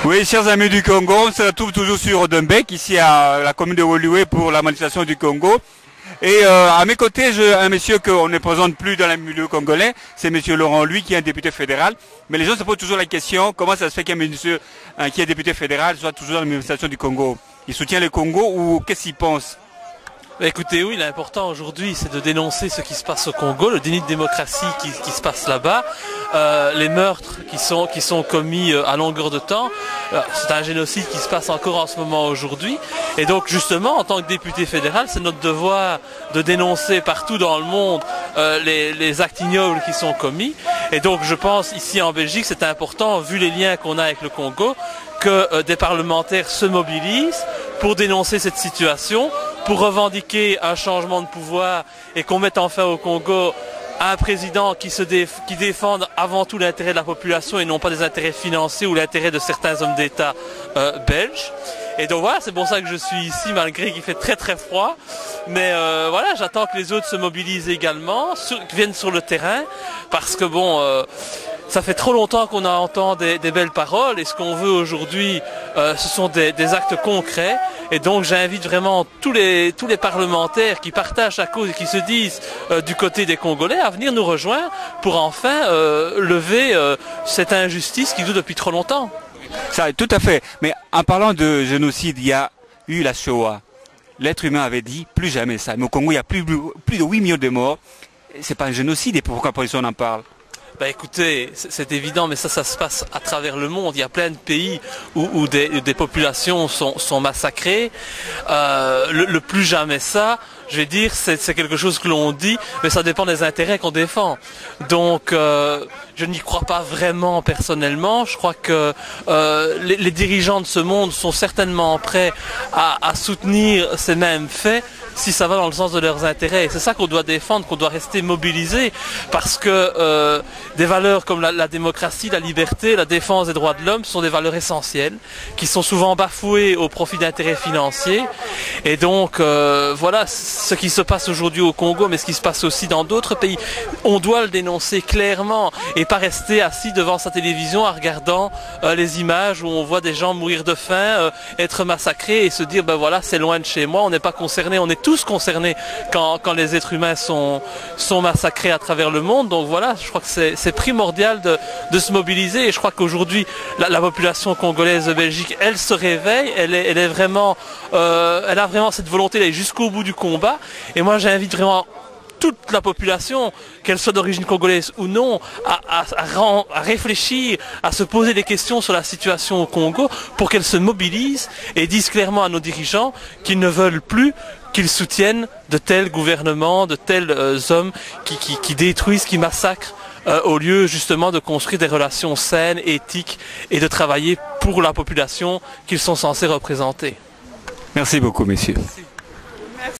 Oui, chers amis du Congo, on se retrouve toujours sur Odembeek, ici à la commune de Woluwe pour la manifestation du Congo. Et à mes côtés, j'ai un monsieur qu'on ne présente plus dans le milieu congolais, c'est monsieur Laurent Lui qui est un député fédéral. Mais les gens se posent toujours la question, comment ça se fait qu'un monsieur qui est député fédéral soit toujours dans la manifestation du Congo? Il soutient le Congo ou qu'est-ce qu'il pense? Écoutez, oui, l'important aujourd'hui, c'est de dénoncer ce qui se passe au Congo, le déni de démocratie qui se passe là-bas, les meurtres qui sont commis à longueur de temps. C'est un génocide qui se passe encore en ce moment aujourd'hui. Et donc, justement, en tant que député fédéral, c'est notre devoir de dénoncer partout dans le monde les actes ignobles qui sont commis. Et donc, je pense, ici en Belgique, c'est important, vu les liens qu'on a avec le Congo, que des parlementaires se mobilisent pour dénoncer cette situation, pour revendiquer un changement de pouvoir et qu'on mette enfin au Congo un président qui défende avant tout l'intérêt de la population et non pas des intérêts financiers ou l'intérêt de certains hommes d'État belges. Et donc voilà, c'est pour ça que je suis ici malgré qu'il fait très très froid. Mais voilà, j'attends que les autres se mobilisent également, viennent sur le terrain, parce que bon, ça fait trop longtemps qu'on entend des belles paroles et ce qu'on veut aujourd'hui, ce sont des actes concrets. Et donc j'invite vraiment tous les parlementaires qui partagent la cause et qui se disent du côté des Congolais à venir nous rejoindre pour enfin lever cette injustice qui dure depuis trop longtemps. Ça, tout à fait. Mais en parlant de génocide, il y a eu la Shoah. L'être humain avait dit plus jamais ça. Mais au Congo, il y a plus de 8 millions de morts. C'est pas un génocide et pourquoi on en parle? Bah écoutez, c'est évident, mais ça se passe à travers le monde. Il y a plein de pays où des populations sont massacrées. Le plus jamais ça, je vais dire, c'est quelque chose que l'on dit, mais ça dépend des intérêts qu'on défend. Donc, je n'y crois pas vraiment personnellement. Je crois que les dirigeants de ce monde sont certainement prêts à soutenir ces mêmes faits si ça va dans le sens de leurs intérêts. C'est ça qu'on doit défendre, qu'on doit rester mobilisé, parce que des valeurs comme la démocratie, la liberté, la défense des droits de l'homme sont des valeurs essentielles, qui sont souvent bafouées au profit d'intérêts financiers. Et donc, voilà ce qui se passe aujourd'hui au Congo, mais ce qui se passe aussi dans d'autres pays. On doit le dénoncer clairement et pas rester assis devant sa télévision en regardant les images où on voit des gens mourir de faim, être massacrés et se dire, ben voilà, c'est loin de chez moi, on n'est pas concerné, on est tous concernés quand les êtres humains sont massacrés à travers le monde. Donc voilà, je crois que c'est primordial de se mobiliser et je crois qu'aujourd'hui la population congolaise de Belgique, elle se réveille, elle a vraiment cette volonté d'aller jusqu'au bout du combat. Et moi j'invite vraiment toute la population, qu'elle soit d'origine congolaise ou non, à réfléchir, à se poser des questions sur la situation au Congo pour qu'elle se mobilise et dise clairement à nos dirigeants qu'ils ne veulent plus qu'ils soutiennent de tels gouvernements, de tels hommes qui détruisent, qui massacrent, au lieu justement de construire des relations saines, éthiques et de travailler pour la population qu'ils sont censés représenter. Merci beaucoup, messieurs. Merci.